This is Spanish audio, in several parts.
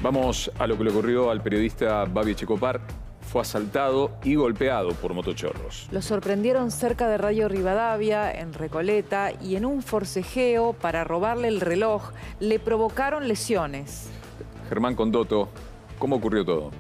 Vamos a lo que le ocurrió al periodista Babi Echecopar. Fue asaltado y golpeado por motochorros. Lo sorprendieron cerca de Radio Rivadavia, en Recoleta, y en un forcejeo para robarle el reloj le provocaron lesiones. Germán Condoto, ¿cómo ocurrió todo?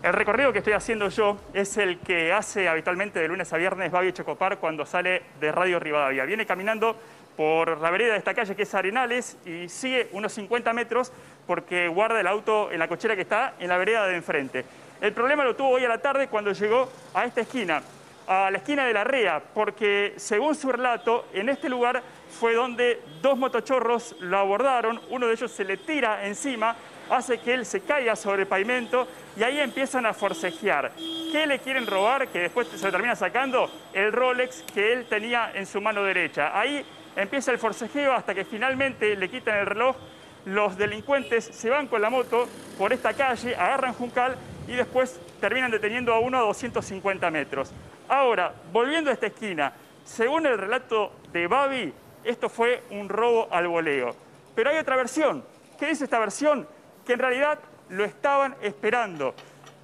El recorrido que estoy haciendo yo es el que hace habitualmente de lunes a viernes Babi Echecopar cuando sale de Radio Rivadavia. Viene caminando por la vereda de esta calle, que es Arenales, y sigue unos 50 metros porque guarda el auto en la cochera que está en la vereda de enfrente. El problema lo tuvo hoy a la tarde cuando llegó a esta esquina, a la esquina de la Rea, porque según su relato, en este lugar fue donde dos motochorros lo abordaron, uno de ellos se le tira encima, hace que él se caiga sobre el pavimento y ahí empiezan a forcejear. ¿Qué le quieren robar? Que después se lo termina sacando el Rolex que él tenía en su mano derecha. Ahí empieza el forcejeo hasta que finalmente le quitan el reloj. Los delincuentes se van con la moto por esta calle, agarran Juncal y después terminan deteniendo a uno a 250 metros. Ahora, volviendo a esta esquina, según el relato de Babi, esto fue un robo al voleo. Pero hay otra versión. ¿Qué dice esta versión? Que en realidad lo estaban esperando.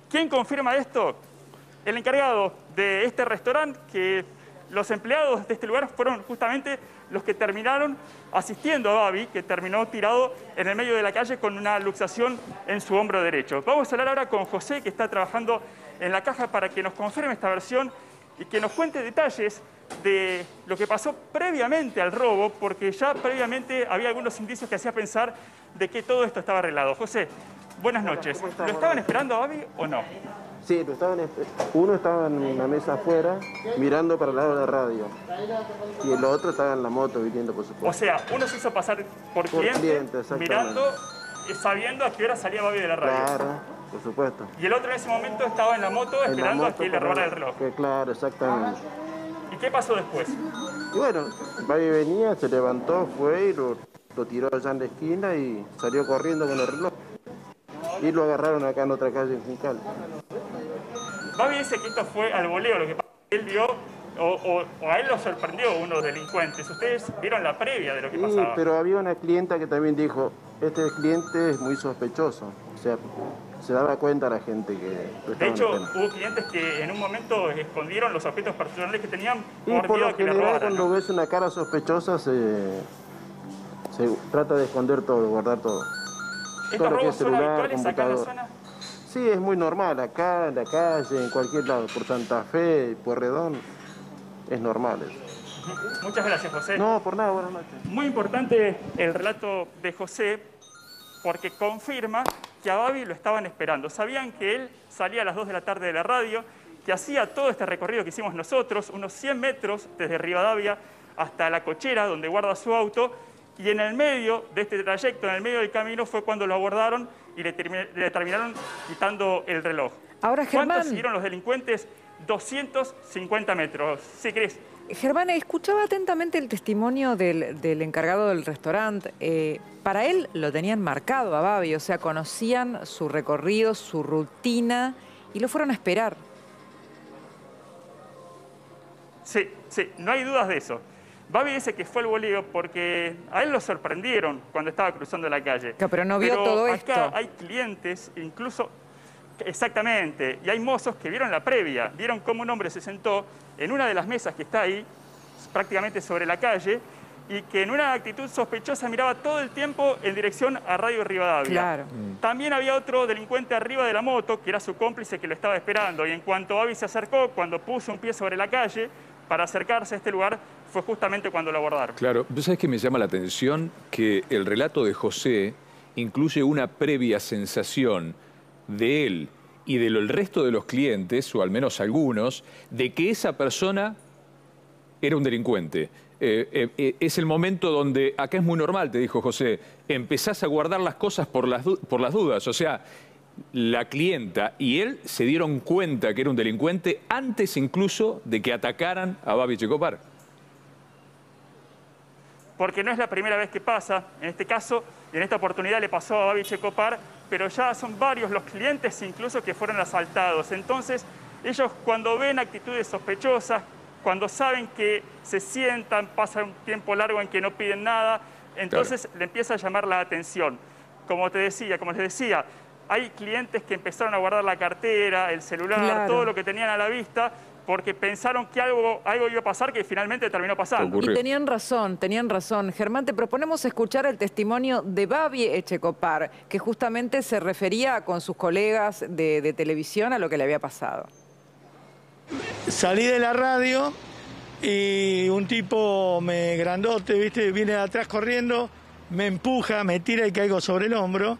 ¿Quién confirma esto? El encargado de este restaurante, que los empleados de este lugar fueron justamente los que terminaron asistiendo a Babi, que terminó tirado en el medio de la calle con una luxación en su hombro derecho. Vamos a hablar ahora con José, que está trabajando en la caja, para que nos confirme esta versión y que nos cuente detalles de lo que pasó previamente al robo, porque ya previamente había algunos indicios que hacían pensar de que todo esto estaba arreglado. José, buenas noches. ¿Lo estaban esperando a Babi o no? Sí, uno estaba en una mesa afuera, mirando para el lado de la radio. Y el otro estaba en la moto, viniendo por supuesto. O sea, uno se hizo pasar por cliente mirando y sabiendo a qué hora salía Babi de la radio. Claro, por supuesto. Y el otro en ese momento estaba en la moto esperando a que le robara el reloj. Claro, exactamente. ¿Y qué pasó después? Y bueno, Babi venía, se levantó, fue y lo tiró allá en la esquina y salió corriendo con el reloj. Y lo agarraron acá en otra calle en Juncal. Babi dice que esto fue al voleo, lo que pasa es que él vio, o a él lo sorprendió unos delincuentes. Ustedes vieron la previa de lo que pasaba. Pero había una clienta que también dijo, este cliente es muy sospechoso. O sea, se daba cuenta la gente que... De hecho, hubo clientes que en un momento escondieron los objetos personales que tenían por miedo lo a que le general, robaran. cuando ves una cara sospechosa, se trata de esconder todo, guardar todo. ¿Estos robos son habituales acá en la zona? Sí, es muy normal, acá, en la calle, en cualquier lado, por Santa Fe, Pueyrredón, es normal eso. Muchas gracias, José. No, por nada, buenas noches. Muy importante el relato de José, porque confirma que a Babi lo estaban esperando. Sabían que él salía a las 2 de la tarde de la radio, que hacía todo este recorrido que hicimos nosotros, unos 100 metros desde Rivadavia hasta la cochera donde guarda su auto, y en el medio de este trayecto, en el medio del camino, fue cuando lo abordaron y le terminaron quitando el reloj. Ahora, Germán, ¿cuántos siguieron los delincuentes? 250 metros. ¿Sí, Cris? Germán, escuchaba atentamente el testimonio del encargado del restaurante. Para él lo tenían marcado a Babi, o sea, conocían su recorrido, su rutina, y lo fueron a esperar. Sí, no hay dudas de eso. Babi dice que fue el voleo porque a él lo sorprendieron cuando estaba cruzando la calle. Pero no vio todo esto. Acá hay clientes, incluso, exactamente, y hay mozos que vieron la previa, vieron cómo un hombre se sentó en una de las mesas que está ahí, prácticamente sobre la calle, y que en una actitud sospechosa miraba todo el tiempo en dirección a Radio Rivadavia. Claro. También había otro delincuente arriba de la moto, que era su cómplice, que lo estaba esperando, y en cuanto Babi se acercó, cuando puso un pie sobre la calle para acercarse a este lugar, fue justamente cuando lo abordaron. Claro, ¿sabes qué me llama la atención? Que el relato de José incluye una previa sensación de él y del resto de los clientes, o al menos algunos, de que esa persona era un delincuente. Es el momento donde, acá es muy normal, te dijo José, empezás a guardar las cosas por las dudas. O sea, la clienta y él se dieron cuenta que era un delincuente antes incluso de que atacaran a Babi Echecopar. Porque no es la primera vez que pasa, en este caso, y en esta oportunidad le pasó a Babi Echecopar, pero ya son varios los clientes incluso que fueron asaltados. Entonces, ellos cuando ven actitudes sospechosas, cuando saben que se sientan, pasa un tiempo largo en que no piden nada, Entonces le empieza a llamar la atención. Como les decía, hay clientes que empezaron a guardar la cartera, el celular, todo lo que tenían a la vista, porque pensaron que algo iba a pasar que finalmente terminó pasando. Y tenían razón. Germán, te proponemos escuchar el testimonio de Babi Echecopar, que justamente se refería con sus colegas de televisión a lo que le había pasado. Salí de la radio y un tipo grandote, ¿viste? Viene de atrás corriendo, me empuja, me tira y caigo sobre el hombro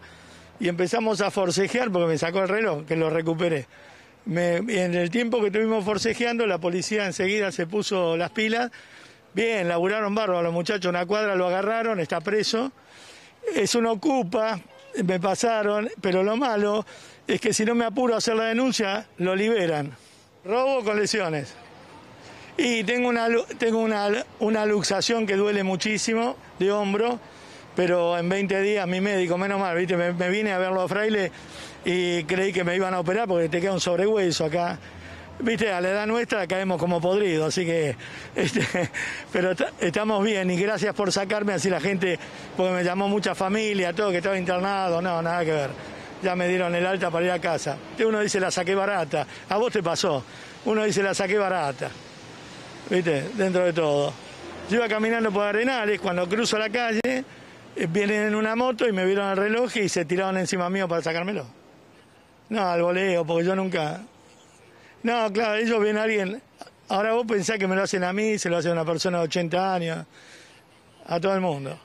y empezamos a forcejear porque me sacó el reloj, que lo recuperé. En el tiempo que estuvimos forcejeando, la policía enseguida se puso las pilas. Bien, laburaron bárbaro los muchachos, una cuadra lo agarraron, está preso. Es un ocupa, me pasaron, pero lo malo es que si no me apuro a hacer la denuncia, lo liberan. Robo con lesiones. Y tengo una luxación que duele muchísimo de hombro, pero en 20 días mi médico, menos mal, ¿viste? Me vine a verlo a Fraile y creí que me iban a operar porque te queda un sobrehueso acá. Viste, a la edad nuestra caemos como podridos, así que... pero estamos bien y gracias por sacarme, así la gente, porque me llamó mucha familia, todo que estaba internado, no, nada que ver. Ya me dieron el alta para ir a casa. Uno dice la saqué barata, a vos te pasó. Uno dice la saqué barata, viste, dentro de todo. Yo iba caminando por Arenales, cuando cruzo la calle, vienen en una moto y me vieron el reloj y se tiraron encima mío para sacármelo. No, al voleo, porque yo nunca... No, claro, ellos ven a alguien... Ahora vos pensás que me lo hacen a mí, se lo hacen a una persona de 80 años, a todo el mundo.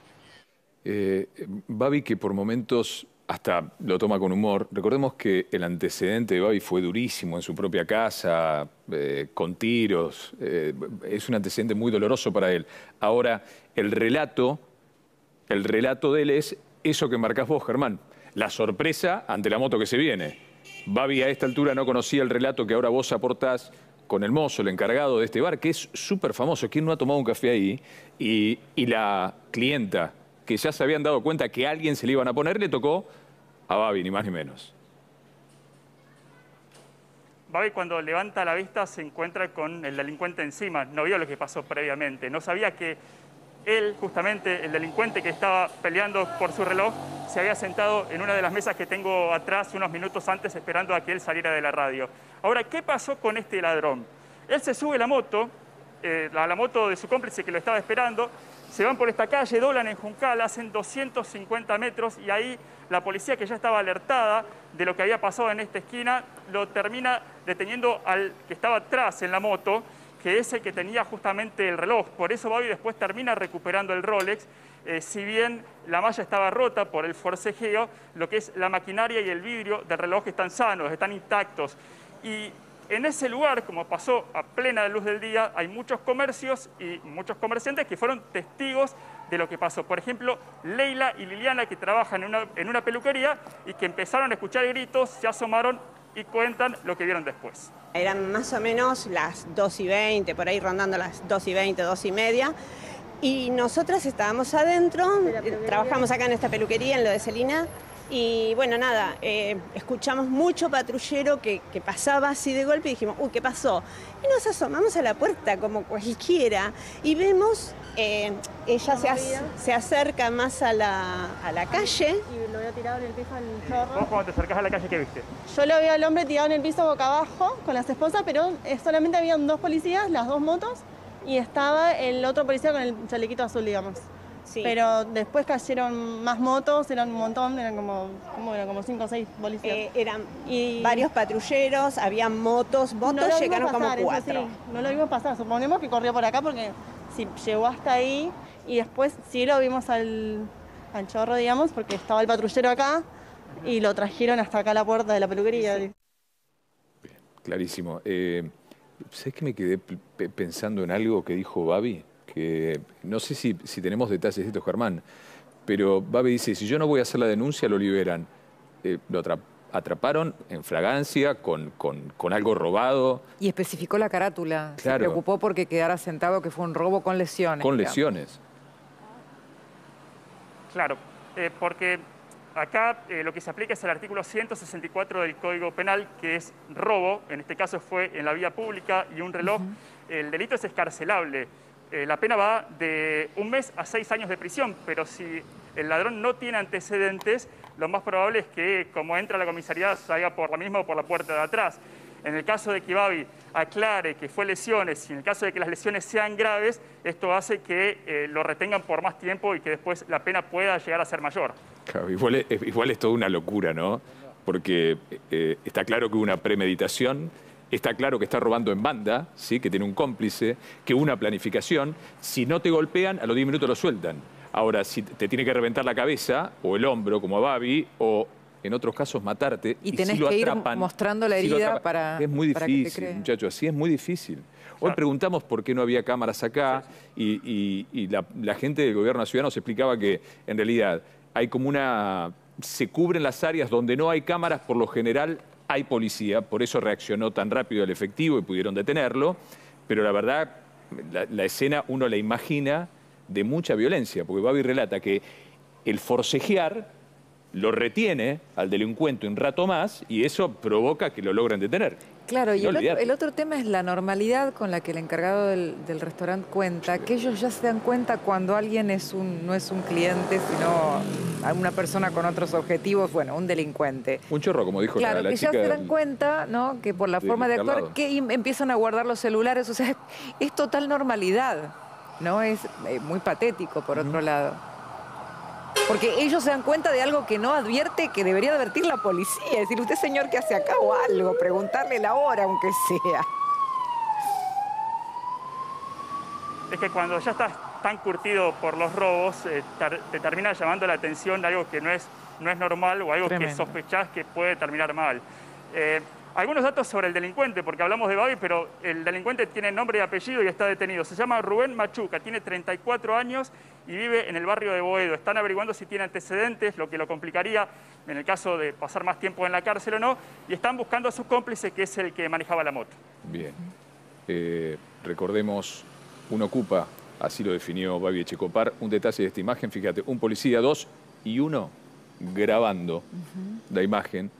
Babi, que por momentos hasta lo toma con humor. Recordemos que el antecedente de Babi fue durísimo en su propia casa, con tiros. Es un antecedente muy doloroso para él. Ahora, el relato de él es eso que marcás vos, Germán. La sorpresa ante la moto que se viene. Babi a esta altura no conocía el relato que ahora vos aportás con el mozo, el encargado de este bar, que es súper famoso. ¿Quién no ha tomado un café ahí? Y la clienta, que ya se habían dado cuenta que a alguien se le iban a poner, le tocó a Babi, ni más ni menos. Babi, cuando levanta la vista, se encuentra con el delincuente encima. No vio lo que pasó previamente. No sabía que él, justamente, el delincuente que estaba peleando por su reloj, se había sentado en una de las mesas que tengo atrás unos minutos antes esperando a que él saliera de la radio. Ahora, ¿qué pasó con este ladrón? Él se sube a la moto de su cómplice que lo estaba esperando, se van por esta calle, doblan en Juncal, hacen 250 metros y ahí la policía, que ya estaba alertada de lo que había pasado en esta esquina, lo termina deteniendo al que estaba atrás en la moto, que es el que tenía justamente el reloj. Por eso Babi después termina recuperando el Rolex. Si bien la malla estaba rota por el forcejeo, lo que es la maquinaria y el vidrio del reloj están sanos, están intactos. Y en ese lugar, como pasó a plena luz del día, hay muchos comercios y muchos comerciantes que fueron testigos de lo que pasó. Por ejemplo, Leila y Liliana, que trabajan en una peluquería y que empezaron a escuchar gritos, se asomaron y cuentan lo que vieron después. Eran más o menos las 2:20, por ahí rondando las 2:20, 2:30. Y nosotras estábamos adentro, trabajamos acá en esta peluquería, en lo de Celina. Y bueno, nada, escuchamos mucho patrullero que pasaba así de golpe y dijimos, uy, ¿qué pasó? Y nos asomamos a la puerta como cualquiera y vemos, ella se acerca más a la calle. Y lo había tirado en el piso al chorro. ¿Vos cuando te acercás a la calle qué viste? Yo lo veo al hombre tirado en el piso boca abajo con las esposas, pero solamente habían 2 policías, las 2 motos, y estaba el otro policía con el chalequito azul, digamos. Sí. Pero después cayeron más motos, eran un montón, eran como 5 o 6 policías. Eran varios patrulleros, había motos llegaron como 4. Sí, no lo vimos pasar, suponemos que corrió por acá porque sí, llegó hasta ahí y después sí lo vimos al chorro, digamos, porque estaba el patrullero acá y lo trajeron hasta acá a la puerta de la peluquería. Sí. Bien, clarísimo. ¿Sabés que me quedé pensando en algo que dijo Babi? Que no sé si tenemos detalles de esto, Germán, pero Babi dice, si yo no voy a hacer la denuncia, lo liberan. Lo atraparon en fragancia, con algo robado. Y especificó la carátula. Claro. Se preocupó porque quedara sentado que fue un robo con lesiones. Con lesiones. Claro, porque acá lo que se aplica es el artículo 164 del Código Penal, que es robo, en este caso fue en la vía pública y un reloj. El delito es excarcelable. la pena va de 1 mes a 6 años de prisión, pero si el ladrón no tiene antecedentes, lo más probable es que, como entra a la comisaría, salga por la misma o por la puerta de atrás. En el caso de que Babi aclare que fue lesiones y en el caso de que las lesiones sean graves, esto hace que lo retengan por más tiempo y que después la pena pueda llegar a ser mayor. Claro, igual es toda una locura, ¿no? Porque está claro que hubo una premeditación, está claro que está robando en banda, ¿sí? Que tiene un cómplice, que hubo una planificación. Si no te golpean, a los 10 minutos lo sueltan. Ahora, si te tiene que reventar la cabeza o el hombro, como a Babi, o en otros casos matarte, y tenés si lo que ir atrapan, mostrando la herida para es muy para que te difícil, crean. muchachos, así es muy difícil. Hoy preguntamos por qué no había cámaras acá y la gente del gobierno nacional nos explicaba que en realidad hay como se cubren las áreas donde no hay cámaras, por lo general hay policía, por eso reaccionó tan rápido el efectivo y pudieron detenerlo, pero la verdad, la escena uno la imagina de mucha violencia, porque Babi relata que el forcejear lo retiene al delincuente un rato más y eso provoca que lo logren detener. Claro, y No, el otro tema es la normalidad con la que el encargado del restaurante cuenta, que ellos ya se dan cuenta cuando alguien no es un cliente, sino una persona con otros objetivos, bueno, un delincuente. Un chorro, como dijo claro, la que chica. ya se dan cuenta, ¿no? Que por la forma de actuar, que empiezan a guardar los celulares, o sea, es total normalidad, ¿no? Es muy patético, por otro lado. Porque ellos se dan cuenta de algo que no advierte, que debería advertir la policía. Es decir, usted, señor, ¿qué hace acá? O algo, preguntarle la hora, aunque sea. Es que cuando ya estás tan curtido por los robos, te termina llamando la atención algo que no es normal o algo que sospechás que puede terminar mal. Algunos datos sobre el delincuente, porque hablamos de Babi, pero el delincuente tiene nombre y apellido y está detenido. Se llama Rubén Machuca, tiene 34 años y vive en el barrio de Boedo. Están averiguando si tiene antecedentes, lo que lo complicaría en el caso de pasar más tiempo en la cárcel o no, y están buscando a su cómplice, que es el que manejaba la moto. Bien. Recordemos, uno ocupa, así lo definió Babi Echecopar, un detalle de esta imagen, fíjate, un policía, 2 y 1 grabando la imagen.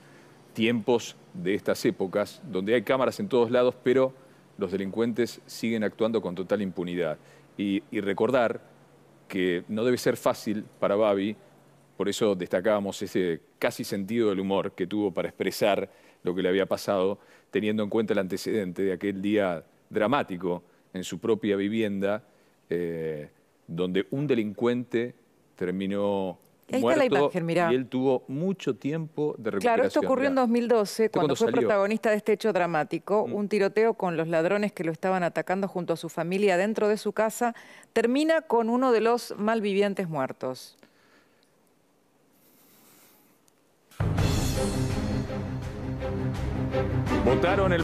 Tiempos de estas épocas, donde hay cámaras en todos lados, pero los delincuentes siguen actuando con total impunidad. Y recordar que no debe ser fácil para Babi, por eso destacábamos ese casi sentido del humor que tuvo para expresar lo que le había pasado, teniendo en cuenta el antecedente de aquel día dramático en su propia vivienda, donde un delincuente terminó Ahí muerto, está la imagen, mirá. Y él tuvo mucho tiempo de recuperación. Claro, esto ocurrió en 2012, cuando fue salió? protagonista de este hecho dramático. Un tiroteo con los ladrones que lo estaban atacando junto a su familia dentro de su casa termina con uno de los malvivientes muertos. Votaron el